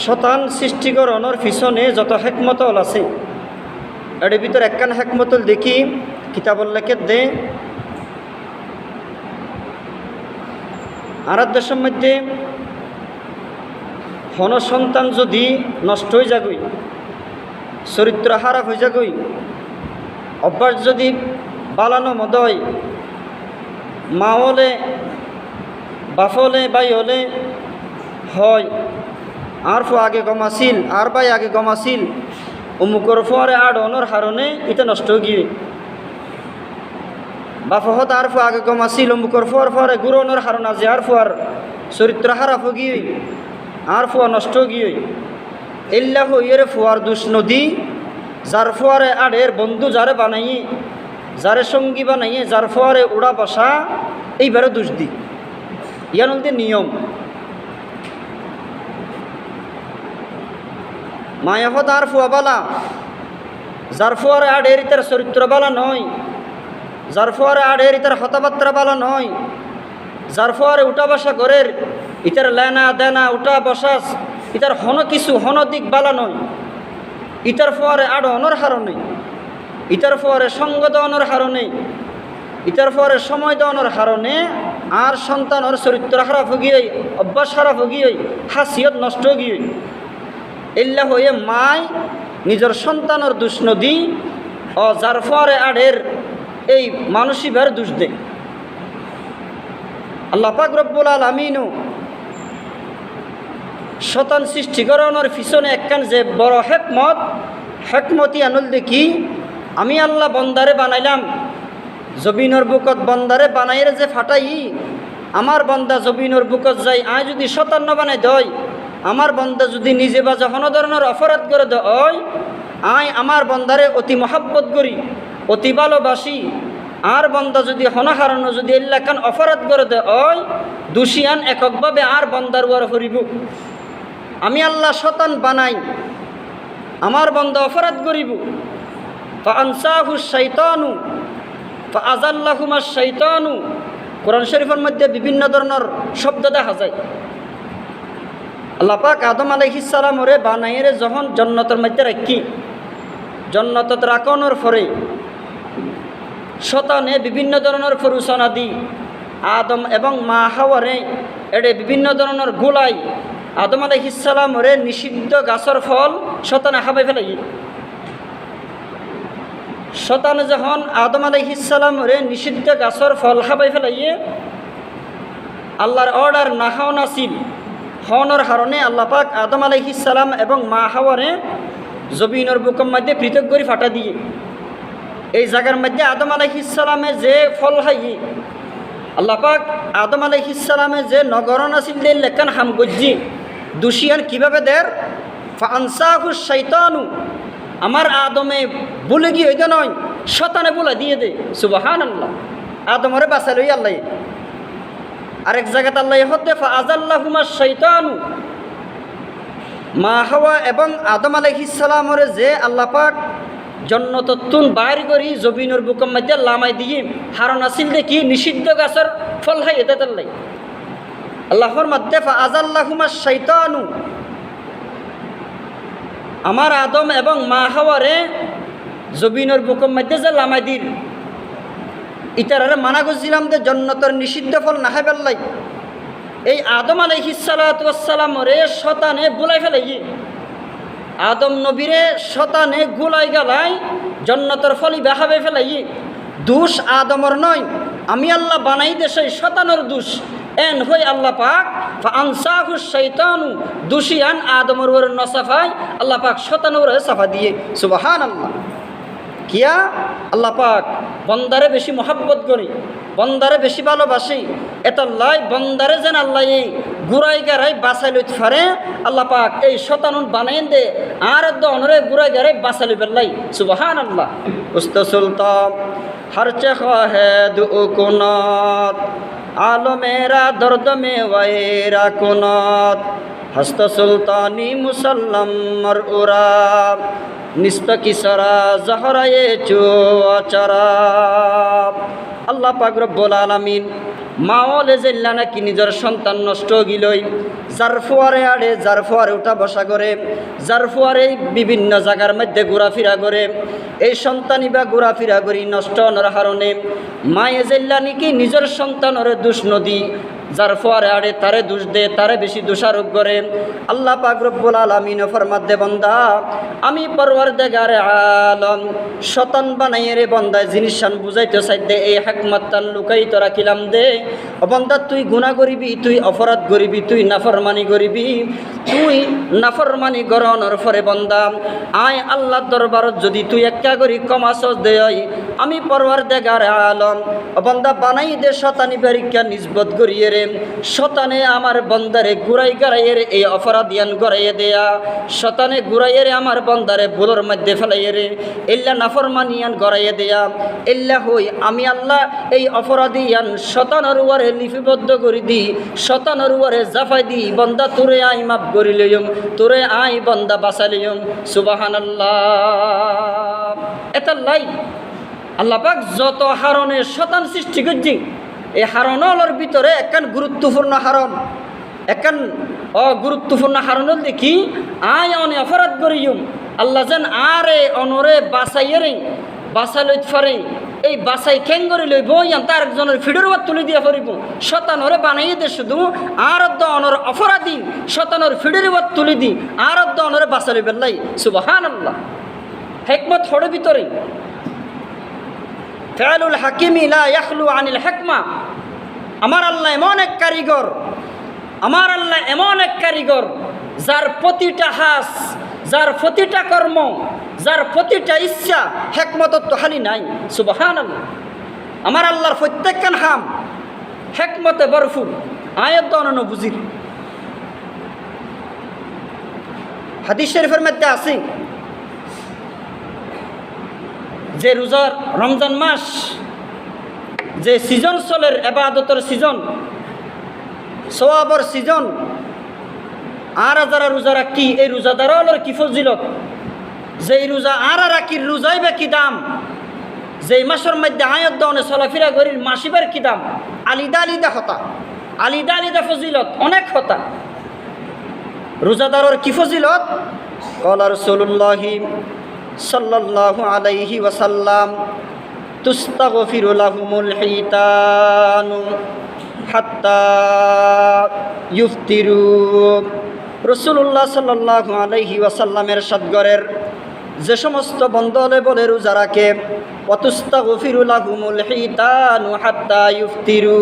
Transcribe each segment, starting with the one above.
শতান সৃষ্টিকরণের পিছনে যত হেকমতল আছে এর ভিতর একখান হেকমতল দেখি কিতাবল লেখে দে আর দেশের মধ্যে হন সন্তান যদি নষ্ট হয়ে যাগই, চরিত্র খারাপ হয়ে যাগই, অভ্যাস যদি বালানো মদয়, মা হলে বাপ হলে বাই হলে হয় আর ফো আগে গমাছিল আর বাই আগে গমাছিল অমুকর ফোয়ারে আড় অনর হারণে এটা নষ্ট গিয়ে বাফহত আর ফো আগে গমাছিল অমুকর ফোয়ার ফোয়ারে গুরনের হারণ আছে আর ফোয়ার চরিত্র খারাপ গিয়ে আর ফোয়া নষ্ট গিয়ে এল্লা হইয়ের ফোয়ার দুষ নদী যার ফোয়ারে আড়ের বন্ধু যারে বানাইয়ে যারে সঙ্গী বানাইয়ে যার ফোয়ারে উড়া বসা এইবারে দুষ দি ইয়ার মধ্যে নিয়ম মায়াহত আর ফুয়া বালা যার ফোয়ারে আড়ের তার চরিত্র বালা নয়, যার ফোয়ারে আড়ের তার হতাবাত্রা বালা নয়, যার ফোয়ারে উঠা বসা ঘরের ইতার লেনা দেনা উঠা বসাস ইতার হন কিছু হন দিক বালা নয়, ইতার ফোয়ারে আড় অনর হারণে, ইতার ফোয়ারে সঙ্গ দেওয়ানোর হারণে, ইতার ফোয়ারে সময় দেওয়ানোর হারণে আর সন্তানের চরিত্র খারাপ গিয়ে অভ্যাস খারাপ গিয়ে হাসিয়ত নষ্ট গিয়ে এল্লা হয়ে মায় নিজের সন্তানের দুষ নদী ও যার ফরে আড়ের এই মানসিকভাবে দোষ দেয়। আল্লাহ পাক রব্বুল আলামিনও শতান সৃষ্টিকরণের পিছনে একখান যে বড় হেকমতি আনুল দেখি আমি আল্লাহ বন্দারে বানাইলাম জবিনর বুকত বন্দারে বানাইরে যে ফাটাই আমার বন্দা জবিনর বুকত যাই আয় যদি শতান্ন বানাই দেয় আমার বন্দা যদি নিজে বা যখন ধরনের অপরাধ করে দেয় আয় আমার বন্দারে অতি মহাব্বত করি অতি ভালোবাসি আর বন্দা যদি হনহারণ যদি এলাকান অপরাধ করে দেয় দোষিয়ান এককভাবে আর বন্দার ওয়ার করিব। আমি আল্লাহ শতান বানাই আমার বন্দা অপরাধ করিব ফাআনসাহু শাইতানু ফাআযাল্লাহুমা শাইতানু। কোরআন শরীফের মধ্যে বিভিন্ন ধরনের শব্দ দেখা যায়। আল্লাহ পাক আদম আলাইহিস সালামরে বানাইরে যখন জান্নাতের মধ্যে রাখি জান্নাতত রাখানোর পরে শতানে বিভিন্ন ধরনের প্ররোচনা দি আদম এবং মা হাওয়ারে এড়ে বিভিন্ন ধরনের গোলাই আদম আলাইহিস সালামরে নিষিদ্ধ গাছের ফল শতানে খাবাই ফেলাই। শতানে যখন আদম আলাইহিস সালামরে নিষিদ্ধ গাছের ফল খাবাই ফেলাইয়ে আল্লাহর অর্ডার না খাওয়া নাছিল হওয়ানোর কারণে আল্লাহ পাক আদম আলাইহিস সালাম এবং মা হাওয়ারে জবিনের বুকের মধ্যে পৃথক করে ফাটা দিয়ে এই জায়গার মধ্যে আদম আলাইহিস সালামে যে ফল খাইয়ে আল্লাহ পাক আদম আলাইহিস সালামে যে নগরণ আছিল লেখান হাম গজ্জি দোষিয়ান কীভাবে দের ফাআনসাহু শাইতানু আমার আদমে বলে গিয়ে ওইটা নয় শতানে বলে দিয়ে দে সুবহানাল্লাহ আদমরে বাঁচাই লই আল্লাহ। আরেক জায়গাতে আল্লাহ হতে ফাআযাল্লাহুমা শাইতানু মা হাওয়া এবং আদম আলাইহিস সালামরে যে আল্লাহ পাক জান্নাততুন বাইর করি জবিনের বুকের মধ্যে লামাই দিয়ে হারণ আসিল দেখি নিষিদ্ধ গাছের ফল খাই এতে তাল্লাই আল্লাহর মধ্যে ফাআযাল্লাহুমা শাইতানু আমার আদম এবং মা হাওয়ারে জবিনের বুকের মধ্যে যে লামাই দিল ইতারে মানা করছিলাম যে জান্নাতের নিষিদ্ধ ফল না খাই পেলাই এই আদম আলাইহিস সালাতু ওয়াস সালামরে শতানে বুলাই ফেলাই আদম নবীরে শতানে গুলাই গালাই জান্নাতের ফলই বেহাবে ফেলাই দোষ আদমর নয় আমি আল্লাহ বানাই দে সেই শতানের দোষ এন হই আল্লাহ পাক ফাআনসাহু শাইতানু দোষিয়ান আদমর ওর নসাফাই আল্লাহ পাক শতানের সাফা দিয়ে সুবহানাল্লাহ। কিয়া আল্লাহ পাক বন্দারে বেশি মহাব্বত করি বন্দারে বেশি ভালোবাসি এতাল্লাই বন্দারে যেন আল্লাহ এই গুড়াই গারাই বাঁচাই লইতে পারে আল্লাহ পাক এই শতানুন বানাই দে আর দনরে গুড়াই গারাই বাঁচাই লই পেলাই সুবহানাল্লাহ। উস্ত সুলতান হরচে খাহে দু কুনাত আলো মেরা দর্দ মে ওয়াইরা কুনাত হস্ত সুলতানি মুসাল্লাম মরউরা নিস্ত কিসরা জহরায়ে চুয়াচারা। আল্লাহ পাক রব্বুল আলামিন মাওলে জেল্লা নাকি নিজের সন্তান নষ্ট গিলই, যার ফুয়ারে আড়ে যার ফুয়ারে উঠা বসা করে, যার ফুয়ারে বিভিন্ন জায়গার মধ্যে ঘোরাফেরা করে, এই সন্তানই বা ঘোরাফেরা করি নষ্ট হওয়ার কারণে মায়ে জেল্লা নাকি নিজের সন্তানের দোষ নদী, যার ফুয়ারে আড়ে তারে দোষ দে, তারে বেশি দোষারোপ করে। আল্লাহ পাক রব্বুল আলামিন ফরমাত দে বান্দা আমি পরওয়ারদিগারে আলম শতান বানাইয়ে রে বান্দায় জিনিসান বুঝাইতে চাইতে এই হিকমতটান লুকাই তো রাখিলাম দে। ও বান্দা তুই গুনাহ করিবি, তুই অপরাধ করিবি, তুই নাফরমানি করিবি, তুই নাফরমানি গরনের পরে বান্দা আয় আল্লাহর দরবারত যদি তুই একটা করি কমাসস দে আমি পরওয়ারদিগারে আলম ও বান্দা বানাই দে শতানি পরীক্ষা নিসবত করিয়ে রে শতানে আমার বন্দারে গুড়াই গাড়াইয়ের এই অপরাধিয়ান গড়াইয়ে দেয়া, শতানে গুড়াইয়ের আমার বন্দারে বুলোর মধ্যে ফেলাইয়ে রে এল্লা নাফরমানিয়ান গড়াইয়ে দেয়া, এল্লা হই আমি আল্লাহ এই অপরাধিয়ান শতানের উয়ারে লিপিবদ্ধ করে দি, শতানের উয়ারে জাফাই দি বন্দা তোরে আই মাফ করি লইম, তোরে আই বন্দা বাঁচা লইম। সুবহানাল্লাহ। এটা লাই আল্লাহ পাক যত হারণের শতান সৃষ্টি করছি এই হারণের ভিতরে একখান গুরুত্বপূর্ণ হারণ, একখান অগুরুত্বপূর্ণ হারণ দেখি আয় অনে অপরাধ করিম আল্লাহ যেন আরে অনরে বাসাইয়ে রে বাসা লইতে পারে, এই বাসাই খেং করে লইব তার একজনের ফিডের ওপর তুলে দিয়া পারিব, শতানরে বানাইয়ে দে শুধু আর অনর অপরাধী শতানর ফিডের ওপর তুলে দি আর অনরে বাসা লইবেন লাই। সুবহানাল্লাহ। হিকমত হড়ে ভিতরে ফাআলুল হাকিমি লা ইয়াখলু আনিল হিকমা। আমার আল্লাহ এমন এক কারিগর, আমার আল্লাহ এমন এক কারিগর যার প্রতিটা হাস, যার প্রতিটা কর্ম, যার প্রতিটা ইচ্ছা হিকমতত তো হানি নাই। সুবহানাল্লাহ। আমার আল্লাহর প্রত্যেকখান হাম হিকমতে ভরপুর। আয়াত দনন বুঝির হাদিস শরীফের মধ্যে আছে যে রোজার রমজান মাস যে সিজন চলের ইবাদতের সিজন, সওয়াবর সিজন, আর যারা রোজা রাখি এই রোজাদারর কি ফজিলত, যেই রোজা আর রাখির রোজাই বা কি দাম, যেই মাসের মধ্যে আয়াত দনে চলাফেরা করির মাসিবার কি দাম, আলিদা আলিদা হতা, আলিদা আলিদা ফজিলত অনেক হতা। রোজাদারর কি ফজিলত? ক্বালা রাসূলুল্লাহি সাল্লাল্লাহু আলাইহি ওয়াসাল্লাম তুস্তাগফিরু লাহুমুল হিতানু হাত্তা ইফতিরু। রাসূলুল্লাহ সাল্লাল্লাহু আলাইহি ওয়াসাল্লামের সাদগরের যে সমস্ত বন্দলে বলে রোজা রাখে ওয়াতুস্তাগফিরু লাহুমুল হিতানু হাত্তা ইফতিরু,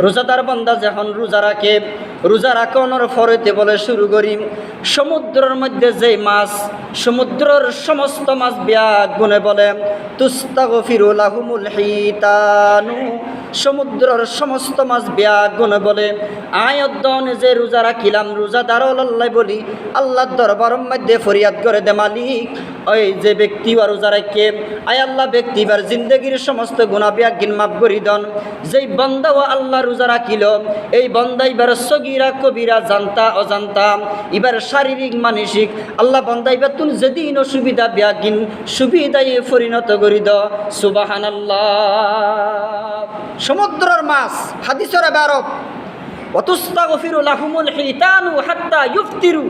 রোজাদার বান্দা যখন রোজা রাখে রোজা রাখানোর ফরেতে বলে শুরু করি সমুদ্রের মধ্যে যে মাছ, সমুদ্রের সমস্ত মাছ ব্যাগ গুনে বলে তুস্তাগফিরু লাহুমুল হিতানু, সমুদ্রের সমস্ত মাছ ব্যাগ গুনে বলে আয়দ্দনে যে রোজা রাখিলাম রোজাদার আল্লাহ বলি আল্লাহর দরবারের মধ্যে ফরিয়াদ করে দে মালিক ওই যে ব্যক্তি বা রোজা রাখে আয় আল্লাহ ব্যক্তিবার জিন্দগির সমস্ত গুনাহ ব্যাগ গিন মাফ করি দন। যেই বান্দা ও আল্লাহ রোজা রাখিল এই বান্দা এবার সগীরা কবিরা জানতা অজান্তা এবার শারীরিক মানসিক আল্লাহ বান্দা এবার তুমি যেদিন সুবিধা ব্যাগিন সুবিধায় পরিণত করি দ। সুবহানাল্লাহ। সমুদ্রের মাছ হাদিসের বারত ওয়াতুস্তাগফিরু লাহুমুল হিতানু হাত্তা ইফতিরু,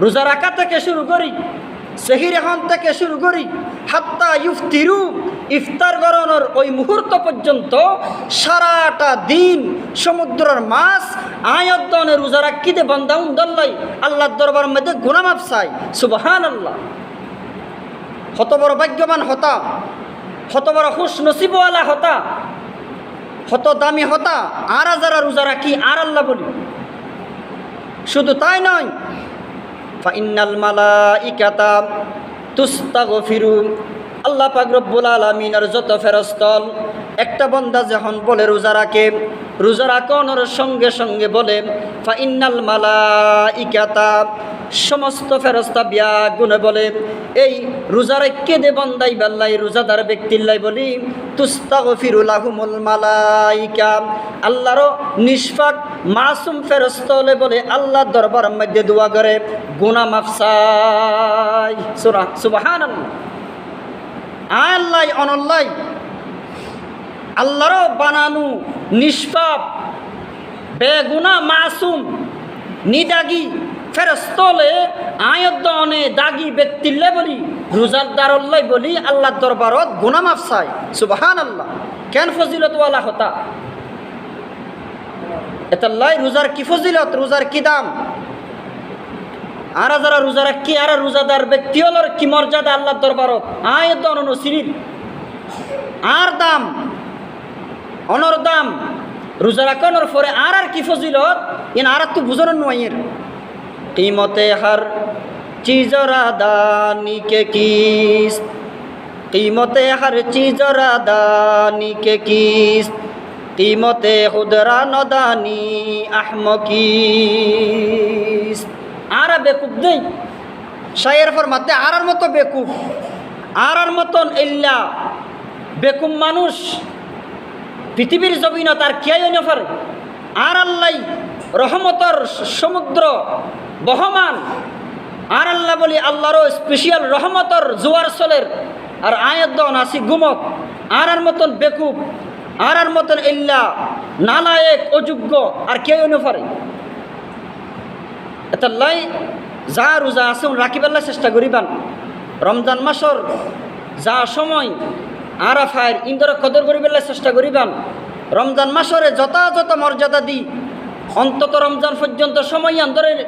রোজা রাখা থেকে শুরু করি সেহির এখন থেকে শুরু করি হাত্তা ইফতিরু ইফতার গরনের ওই মুহূর্ত পর্যন্ত সারাটা দিন সমুদ্রের মাছ আয়দ্দনে রোজা রাখিতে বান্দাউন দল্লাই আল্লাহর দরবার মধ্যে গুনাহ মাফ চাই। সুবহানাল্লাহ। কত বড় ভাগ্যবান হতা, কত বড় খুশ নসিবওয়ালা হতা, কত দামি হতা আর যারা রোজা রাখি আর আল্লাহ বলি। শুধু তাই নয় ফাইন্নাল মালাইকাতা তুস্তাগফিরু, আল্লাহ পাক রব্বুল আলামিনের যত ফেরেশতা একটা বান্দা যখন বলে রোজা রাখে রোজা রাখানোর সঙ্গে সঙ্গে বলে ফাইন্নাল মালাইকাতা, সমস্ত ফেরেশতা ব্যাগুনে বলে এই রোজা রেখে দে বান্দাই বাল্লাই রোজাদার ব্যক্তিল্লাই বলি তুস্তাগফিরু লাহুমুল মালাইকা, আল্লাহর নিষ্পাক মাসুম ফেরেশতা বলে আল্লাহর দরবারের মধ্যে দোয়া করে গুনাহ মাফ চাই। সুবহানাল্লাহ। আল্লাহ অনল্লাই আল্লাহরও বানানো নিষ্পাপ বেগুনা মাসুম নিদাগি ফেরস্তলে আয়দ্দনে দাগি ব্যক্তিল্লে বলি রোজার দারল্লাই বলি আল্লাহর দরবারত গুনাহ মাফ চাই সুবহানাল্লাহ। কেন ফজিলতওয়ালা হতা এতাল্লাই রোজার কি ফজিলত, রোজার কি দাম, আর যারা রোজা রাখি আর রোজাদার ব্যক্তি হলোর কি মর্যাদা আল্লাহর দরবারত আয়দ্দন নসিরির আর দাম অনর দাম রোজা রাখানোর পরে আর কি ফজিলত ইন আর তো বুঝানোর নয়ের कीमते हर चीज़ रादानी के किस कीमते हर चीज़ रादानी के किस कीमते खुदरा नदानी अहमकीस। आरा बेकूफ नहीं शायर फरमाते आरार मतो बेकूफ आरार मतन इल्ला बेकूफ मानुष पृथिवीर जमीन तार कियाई न पारे আর আল্লাহ রহমতর সমুদ্র বহমান আর আল্লাহ বলি আল্লাহরও স্পেশাল রহমতর জোয়ার চলের আর আয়দ্দন আসি গুমক আর মতন বেকুব আর মতন ইল্লা নালায়েক অযোগ্য আর কেউ নফারে এতাল্লাই যা রোজা আছে রাখিবেলার চেষ্টা করিবান। রমজান মাসর যা সময় আরাফায়ের ইন্দর কদর করিবেলার চেষ্টা করিবান। রমজান মাসরে যথাযথ মর্যাদা দি অন্তত রমজান পর্যন্ত সময় অন্তরের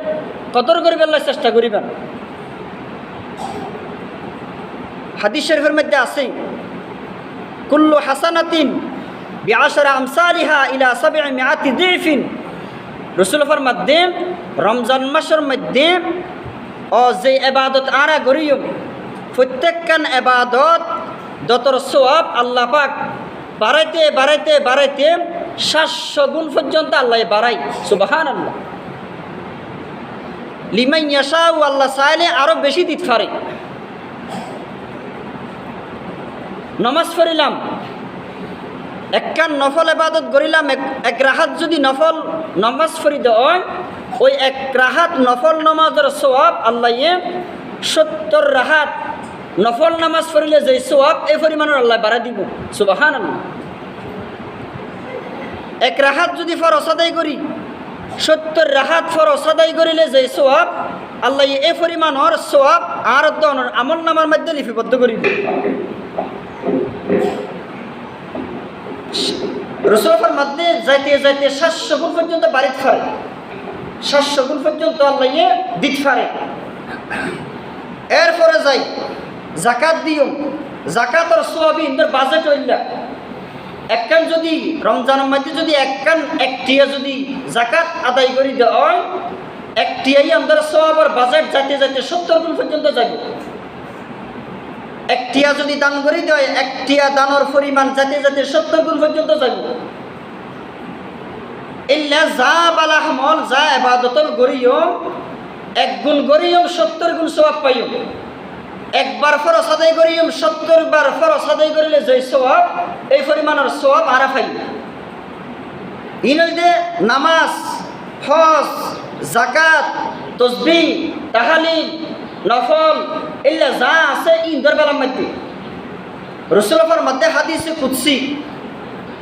কদর করিবেলার চেষ্টা করিবেন। হাদিস শরীফের মধ্যে আছে কুল্লু হাসানাতিন বিআশরি আমসালিহা ইলা 700 দিফিন। রাসূলের মধ্যে রমজান মাসের মধ্যে ও যে ইবাদত আরা করিও প্রত্যেকখান ইবাদত যতর সওয়াব আল্লাহ পাক বাড়াইতে বাড়াইতে বাড়াইতে 700 গুণ পর্যন্ত আল্লাহ বাড়াই সুবহানাল্লাহ। লিমান ইয়াশাউ আল্লাহ চাইলে আরো বেশি দিতে পারে। নমাজ পড়িলাম একখান নফল ইবাদত করিলাম এক রাহাত যদি নফল নমাজ পড়ি দেয় ওই এক রাহাত নফল নমাজের সওয়াব আল্লাহ 70 রাহাত নফল নামাজ পড়িলে যে সওয়াব এই পরিমাণের আল্লাহ বাড়া দিব সুবহানাল্লাহ। এক রাহাত যদি ফরজ আদায় করি 70 রাহাত ফরজ আদায় করিলে যে সওয়াব আল্লাহ এই পরিমাণের সওয়াব আর দনের আমল নামার মধ্যে লিপিবদ্ধ করিব। রাসূলের মধ্যে যাইতে যাইতে 700 গুণ পর্যন্ত বাড়িতে পারে 700 গুণ পর্যন্ত আল্লাহ দিতে পারে। এরপরে যাই জাকাত দিও জাকাতর সওয়াব ইন্দর বাজেট হইলা একখান যদি রমজানের মধ্যে যদি একখান একটিয়া যদি জাকাত আদায় করি দেয় একটিয়াই আমাদের সওয়াবের বাজেট যাইতে যাইতে 70 গুণ পর্যন্ত যাবে। একটিয়া যদি দান করি দেয় একটিয়া দানের পরিমাণ যাইতে যাইতে 70 গুণ পর্যন্ত যাবে। ইল্লা যা বালা আমল যা ইবাদতল করিও এক গুণ করিও 70 গুণ সওয়াব পাইও। একবার ফরজ আদায় করিও 70 বার ফরজ আদায় করিলে যে সওয়াব এই পরিমাণের সওয়াব আরা পাই। ইনলদে নামাজ হজ জাকাত তাসবিহ তাহলিল নফল ইল্লা যা আছে ইন্দর বেলার মধ্যে রাসূলের মধ্যে হাদিসে কুদসি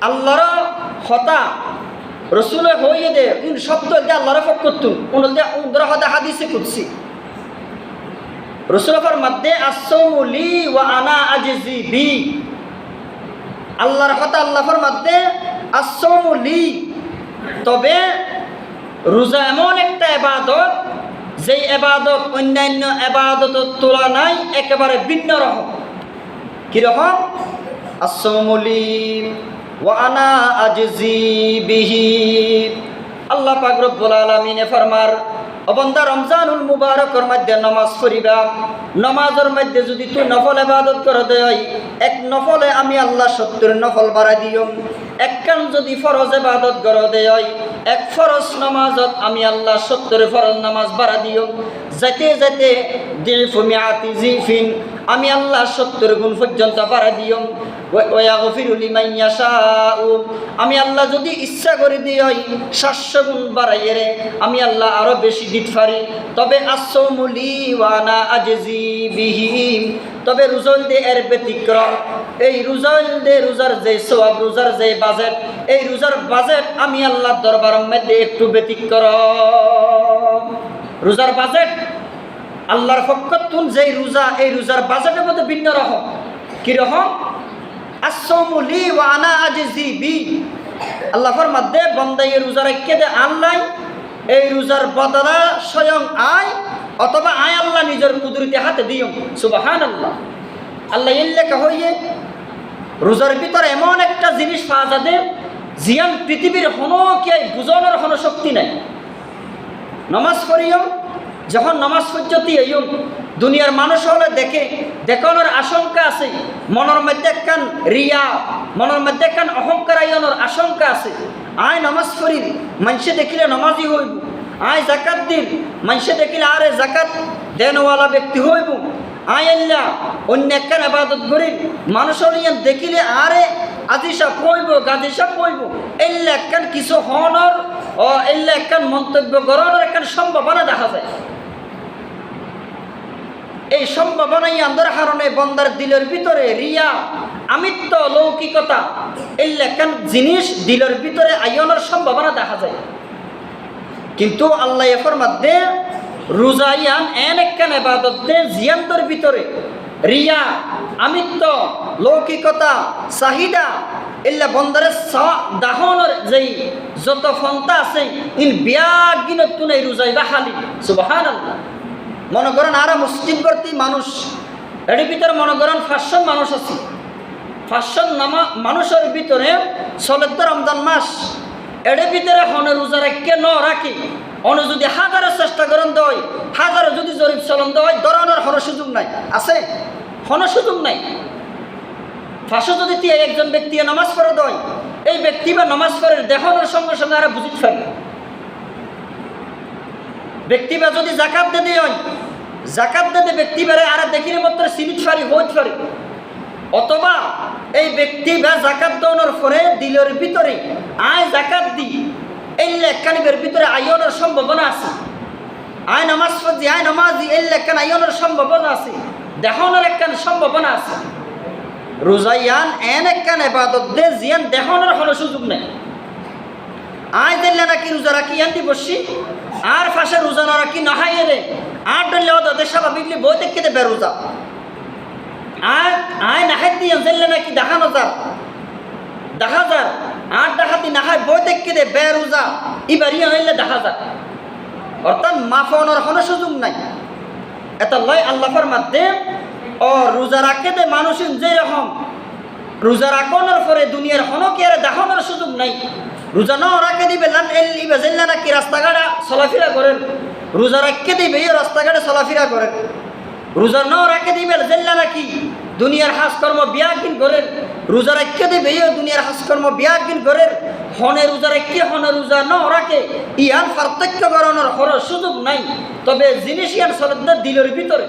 আল্লাহর হতা রাসূলে হইয়ে দে ইন শব্দ দে আল্লাহর ফকতু উনদে উন্দর হতা হাদিসে কুদসি রাসূলের মধ্যে আসসাউমু লি ওয়া আনা আজজি বি আল্লাহর হতা আল্লাহর মধ্যে আসসাউমু লি তবে রোজা এমন একটা ইবাদত যে ইবাদত অন্যান্য ইবাদতের তুলনায় একেবারে ভিন্ন রকম। কিরকম? আসসাউমু লি ওয়া আনা আজজি বিহি। আল্লাহ পাক রব্বুল আলামিনে ফরমার ও বান্দা রমজানুল মুবারকের মধ্যে নামাজ পড়িবা নামাজের মধ্যে যদি তুই নফল ইবাদত করে দেয় এক নফলে আমি আল্লাহ 70 নফল বাড়াই দিও। একখান যদি ফরজ ইবাদত করে দেয় এক ফরজ নামাজত আমি আল্লাহ 70 ফরজ নামাজ বাড়াই দিও। যেতে যেতে দিফু মিআতি জিফিন আমি আল্লাহ 70 গুণ পর্যন্ত বাড়াই দিম। ওয়াগফিরু লিমান ইয়াশাউ, আমি আল্লাহ যদি ইচ্ছা করে দিই 700 গুণ বাড়াইয়ে রে আমি আল্লাহ আরো বেশি দিতে পারি। তবে আসসাউমু লি ওয়া আনা আজজি বিহি, তবে রোজা দে এর ব্যতিক্রম। এই রোজার যে সওয়াব, রোজার যে বাজেট, এই রোজার বাজেট আমি আল্লাহর দরবারের মধ্যে একটু ব্যতিক্রম। রোজার বাজেট আল্লাহর পক্ষতুন যেই রোজা, এই রোজার বাজেটের মধ্যে ভিন্ন রকম। কিরকম? আসসাউমু লি ওয়া আনা আজজি বি, আল্লাহ ফরমাতে বান্দা এই রোজা রেখে দে আল্লাহ এই রোজার বদলা স্বয়ং আয়, অথবা আয় আল্লাহ নিজের কুদরতি হাতে দিও। সুবহানাল্লাহ। আল্লাহ লেখা হইয়ে রোজার ভিতরে এমন একটা জিনিস পাওয়া যাবে জিয়ান পৃথিবীর হনকে বুঝানোর কোনো শক্তি নাই। নমাজ পড়িও, যখন নমাজ পর্যতি হইও দুনিয়ার মানুষ হলে দেখে দেখানোর আশঙ্কা আছে, মনের মধ্যে একখান রিয়া, মনের মধ্যে একখান অহংকার আইনের আশঙ্কা আছে। আয় নমাজ পড়ি, মানুষে দেখিলে নমাজি হইব। আয় জাকাত দিন, মানুষে দেখিলে আরে জাকাত দেনওয়ালা ব্যক্তি হইব। আয় আল্লাহ অন্য একখান ইবাদত করি, মানুষের ইয়ান দেখিলে আরে আজিসা কইব, গাজিসা কইব। এল্লা একখান কিছু হনর ও এল্লা একখান মন্তব্য করানোর একখান সম্ভাবনা দেখা যায়। এই সম্ভাবনা আন্দার কারণে বন্দার দিলের ভিতরে রিয়া, আমিত্ব, লৌকিকতা এল্লা একখান জিনিস দিলের ভিতরে আইনের সম্ভাবনা দেখা যায়। কিন্তু আল্লাহ এফর মধ্যে রোজাইয়ান এন একখান ইবাদত দে জিয়ান্তর ভিতরে রিয়া, আমিত্ব, লৌকিকতা, চাহিদা এল্লা বন্দারে দাহনের যেই যত ফন্তা আছে ইন বিয়াগ দিনত তুই রোজাই বা খালি। সুবহানাল্লাহ। মনে করেন আরা মুসলিম করতে মানুষ, এর ভিতরে মনে করেন 500 মানুষ আছে। 500 মানুষের ভিতরে চলে তো রমজান মাস, এর ভিতরে হনে রোজা রাখে ন রাখি অন যদি হাজারের চেষ্টা করেন দেয়, হাজারে যদি জরিপ চলন দেয় ধরনের হন সুযোগ নাই। আছে? হন সুযোগ নাই। 500 যদি একজন ব্যক্তি নামাজ পড়ে দেয়, এই ব্যক্তি বা নামাজ পড়ে দেখানোর সঙ্গে সঙ্গে আরা বুঝিতে পারে। ব্যক্তি বা যদি জাকাত দিতে হয়, জাকাত দিতে ব্যক্তি বারে আর দেখিলে মাত্র সিনিট ফারি হইতে পারে। অথবা এই ব্যক্তি বা জাকাত দেওয়ার পরে দিলের ভিতরে আয় জাকাত দি এই লেখানিবের ভিতরে আইনের সম্ভাবনা আছে। আয় নামাজ পড়ছি, আয় নামাজি এই লেখান আইনের সম্ভাবনা আছে, দেখানোর একখান সম্ভাবনা আছে। রোজাইয়ান এন একখান ইবাদত দে জিয়ান দেখানোর কোনো সুযোগ নেই। আয় দিলে নাকি রোজা রাখি ইয়ান দি বসি আর ফাঁসে রোজা না রাখি নহাইয়ে রে আর ডলে ওদের স্বাভাবিকলি বই দেখতে দে বেরোজা। আয় নাহাই দিয়ে দিলে নাকি দেখানো দেখা যার আর ডাকাতি নাহাই বই দেখতে দে বেরোজা এবার ইয়ে হইলে দেখা যাক। অর্থাৎ মাফনের কোনো সুযোগ নাই। এটা লয় আল্লাহর মধ্যে ও রোজা রাখে দে মানুষ যেরকম রোজা রাখানোর পরে দুনিয়ার হনকে আর দেখানোর সুযোগ নাই। রোজা ন রাখে দিবে লান এলিবা জেল্লা নাকি রাস্তাঘাটে চলাফেরা করেন, রোজা রাখে দিবে রাস্তাঘাটে চলাফেরা করেন। রোজা ন রাখে দিবে জেল্লা নাকি দুনিয়ার হাজকর্ম বিয়াগিন করেন, রোজা রাখে দিবে দুনিয়ার হাজকর্ম বিয়াগিন করেন। হনে রোজা রাখে হনে রোজা ন রাখে ইয়ান পার্থক্য করানোর হর সুযোগ নাই। তবে জিনিস ইয়ান চলে দিলের ভিতরে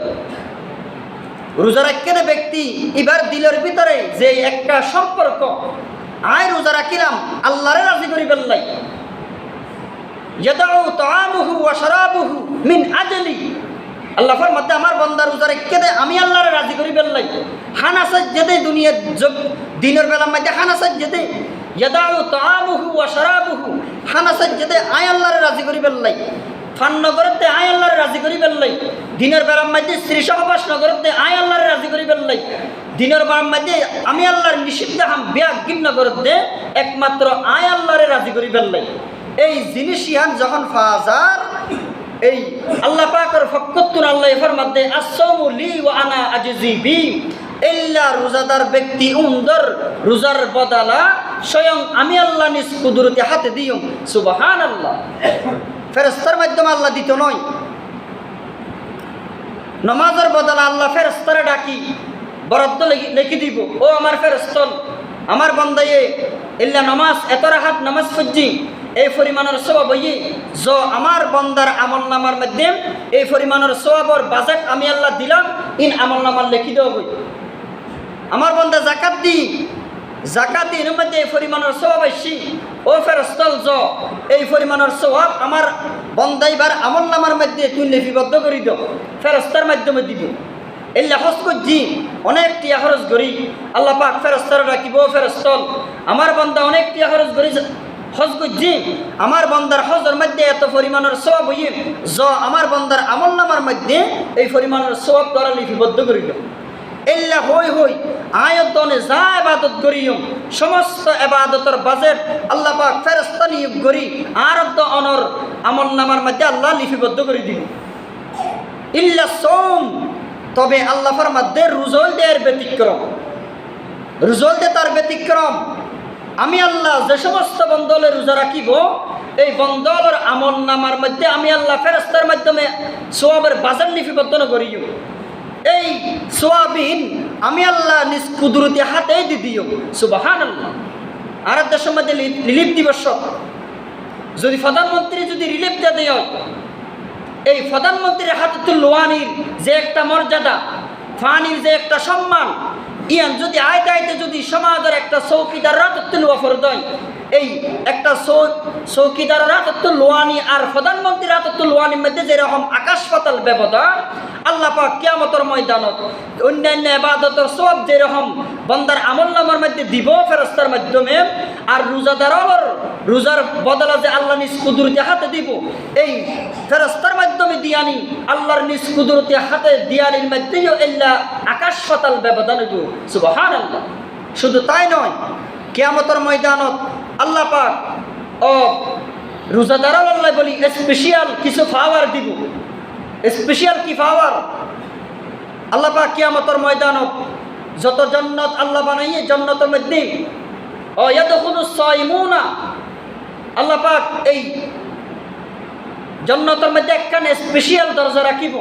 রোজা রাখে দে ব্যক্তি এবার দিলের ভিতরে যে একটা সম্পর্ক, আয় রোজা রাখিলাম আল্লাহরে রাজি করি বেল্লাই ইয়াদাউ তাআমুহু ওয়া শারাবুহু মিন আজলি। আল্লাহ ফরমাতে আমার বান্দা রোজা রেখে দে আমি আল্লাহরে রাজি করি বেল্লাই। খানা সাজ্জেদে দুনিয়া দিনের বেলা মধ্যে খানা সাজ্জেদে ইয়াদাউ তাআমুহু ওয়া শারাবুহু, খানা সাজ্জেদে আয় আল্লাহরে রাজি করি বেল্লাই। ফান নগরতে আয় আল্লাহরে রাজি করি বেল্লাই। দিনের বেলার মধ্যে স্ত্রী সহবাস নগরতে আয় আল্লাহরে রাজি করি বেল্লাই। দিনের বেলার মধ্যে আমি আল্লাহর নিষিদ্ধ হাম বিয়াগ গিন্ন করতে একমাত্র আয় আল্লাহরে রাজি করি বেল্লাই। এই জিনিস ইয়ান যখন ফাজার এই আল্লাহ পাকের ফকতুন আল্লাহ এর মধ্যে আসসাউমু লি ওয়া আনা আজজি বি, ইল্লা রোজাদার ব্যক্তি উন্দর রোজার বদলা স্বয়ং আমি আল্লাহ নিজ কুদরতি হাতে দিও। সুবহানাল্লাহ। ফেরেশতার মাধ্যমে আল্লাহ দিত নয়, নামাজের বদলা আল্লাহ ফেরেশতারে ডাকি বরাদ্দ লিখে দিব, ও আমার ফেরেশতল আমার বান্দায়ে ইল্লা নামাজ এত রাহাত নামাজ পড়ছি এই পরিমাণের সওয়াব হইয়ে য আমার বন্দার আমল নামার মধ্যে এই পরিমাণের সওয়াবর বাজেট আমি আল্লাহ দিলাম ইন আমল নামার লিখি দেওয়া বই আমার বন্দা জাকাত দি জাকাত এর মধ্যে এই পরিমাণের সওয়াব আসছি ও ফেরেশতাল য এই পরিমাণের সওয়াব আমার বন্দাইবার আমল নামার মধ্যে তুই লিপিবদ্ধ করে দাও ফেরেশতার মাধ্যমে দিব এল্লা হজ করছি অনেক টিয়া খরচ করি আল্লাহ পাক ফেরেশতার রাখিব ফেরেশতাল আমার বন্দা অনেক টিয়া খরচ করি হজ করছি আমার বন্দার হজের মধ্যে এত পরিমাণের সওয়াব হইয়ে য আমার বন্দার আমল নামার মধ্যে এই পরিমাণের সওয়াব দ্বারা লিপিবদ্ধ করে দাও এল্লা হই হই আয়তনে যা ইবাদত করিম সমস্ত ইবাদতের বাজেট আল্লাহ পাক ফেরেশতা নিয়োগ করি আরব্দ অনর আমল নামার মধ্যে আল্লাহ লিপিবদ্ধ করে দিব ইল্লা সওম তবে আল্লাহ ফরমাতে রুজল দেয়ের ব্যতিক্রম রুজল দে তার ব্যতিক্রম আমি আল্লাহ যে সমস্ত বন্দলে রোজা রাখিব এই বন্দলের আমল নামার মধ্যে আমি আল্লাহ ফেরেশতার মাধ্যমে সওয়াবের বাজেট লিপিবদ্ধ করিম এই সোয়াবিন আমি আল্লাহ নিজ কুদরতি হাতেই দি দিও সুবহানাল্লাহ আর দেশের মধ্যে রিলিফ দিবস যদি প্রধানমন্ত্রী যদি রিলিফ দিয়ে দেয় এই প্রধানমন্ত্রীর হাতে লোয়ানির যে একটা মর্যাদা ফানির যে একটা সম্মান ইয়ান যদি আইতে আইতে যদি সমাজের একটা চৌকিদার রাতত্ব লোয়াফর দেয় এই একটা চৌকিদার রাতত্ব লোয়ানি আর প্রধানমন্ত্রী রাতত্ব লোয়ানির মধ্যে যেরকম আকাশ পাতাল ব্যবধান আল্লাহ পাক কিয়ামতের ময়দানত অন্যান্য ইবাদতের সব যেরকম বান্দার আমলনামার মধ্যে দিব ফেরেশতার মাধ্যমে আর রোজাদারের রোজার বদলা যে আল্লাহ নিজ কুদরতি হাতে দিব এই ফেরেশতার মাধ্যমে দিয়ানি আল্লাহর নিজ কুদরতি হাতে দিয়ানির মধ্যেও এল্লা আকাশ পাতাল ব্যবধান হইব সুবহানাল্লাহ শুধু তাই নয় কিয়ামতের ময়দানত আল্লাহ পাক ও রোজাদার আল্লাহ বলি স্পেশাল কিছু পাওয়ার দিব স্পেশাল কি পাওয়ার আল্লাহ পাক কিয়ামতের ময়দানত যত জান্নাত আল্লাহ বানাইয়ে জান্নাতের মধ্যে ও ইয়াদখুলুস সাইমুনা আল্লাহ পাক এই জান্নাতের মধ্যে একখানে স্পেশাল দরজা রাখিব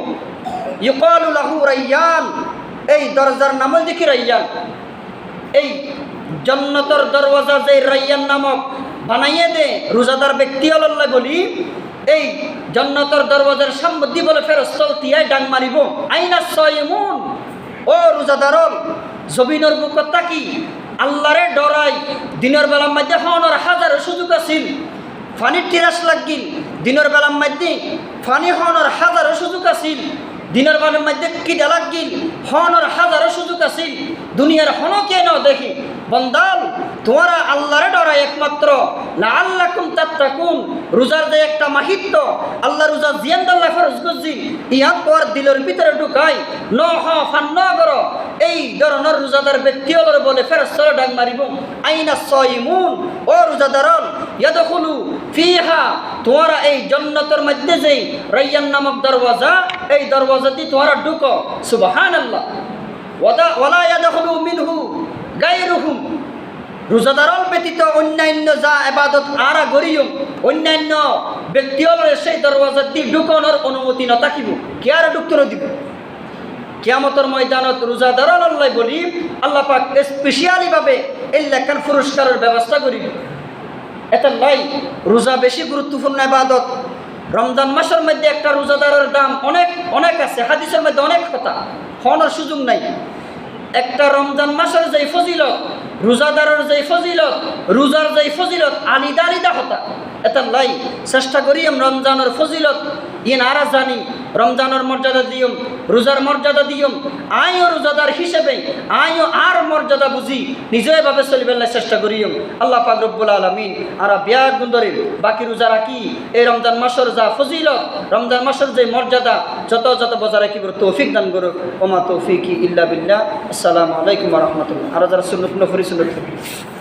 ইউকালু লাহু রায়্যান এই দরজার নাম দেখি রায়্যান এই জান্নাতের দরওয়াজা যে রায়্যান নামক বানাইয়ে দে রোজাদার ব্যক্তি আল্লাহ বলি এই জান্নাতের দরওয়াজার সামনে বলে ফেরেশতা তিয়াই ডাং মারিব আইনা সাইমুন ও রোজাদারল জমিনের বুকত তাকি আল্লাহরে ডরাই দিনের বেলার মধ্যে হওয়ার হাজারো সুযোগ আছিল ফানির তিরাস লাগিল দিনের বেলার মধ্যে ফানি হওয়ার হাজারো সুযোগ আছিল দিনের বেলার মধ্যে কিডা লাগিল হওয়ার হাজারো সুযোগ আছিল দুনিয়ার হন কেন দেখি বন্দাল তোমরা আল্লাহরে ডরাই একমাত্র লাআল্লাকুম তাত্তাকুন রোজার যে একটা মাহিত্য আল্লাহ রোজা জিয়ান্দাল্লাহ ফরজ করছি ইহাত তোর দিলের ভিতরে ঢুকাই ন হ ফান্ন কর এই ধরনের রোজাদার ব্যক্তি হল বলে ফেরেশতারা ডাক মারিব আইনা সাইমুন ও রোজাদারন ইয়াদখুলু ফিহা তোমরা এই জান্নাতের মধ্যে যে রায়্যান নামক দরওয়াজা এই দরওয়াজা দিয়ে তোমরা ঢুকো সুবহানাল্লাহ ওয়ালা ইয়াদখুলু মিনহু গায়রুহুম রোজাদারল ব্যতীত অন্যান্য যা ইবাদত আরা গরিয়ম অন্যান্য ব্যক্তি হল সেই দরওয়াজা দিয়ে ঢুকানোর অনুমতি না থাকিব কে আর ঢুকতে দিব কিয়ামতের ময়দানত রোজাদারল আল্লাহ বলি আল্লাহ পাক স্পেশালি ভাবে এই লেখার পুরস্কারের ব্যবস্থা করিব এটা লাই রোজা বেশি গুরুত্বপূর্ণ ইবাদত রমজান মাসের মধ্যে একটা রোজাদারের দাম অনেক অনেক আছে হাদিসের মধ্যে অনেক কথা হওয়ার সুযোগ নাই একটা রমজান মাসের যেই ফজিলত রোজাদারের যেই ফজিলত রোজার যেই ফজিলত আলিদা আলিদা হতা এটা লাই চেষ্টা করি রমজানের ফজিলত ইন আরা জানি রমজানের মর্যাদা দিয়ম রোজার মর্যাদা দিয়ম আইও রোজাদার হিসেবে আইও আর মর্যাদা বুঝি নিজে এভাবে চলিবার চেষ্টা করিম আল্লাহ পাক রব্বুল আলামিন আরা বিয়ার গুন্দরে বাকি রোজা রাখি এই রমজান মাসের যা ফজিলত রমজান মাসের যে মর্যাদা যত যত বজায় রাখিব তৌফিক দান করো ওমা তৌফিকি ইল্লা বিল্লাহ আসসালামু আলাইকুম ওয়া রাহমাতুল্লাহ আর যারা সুন্নাত নফরি সুন্নাত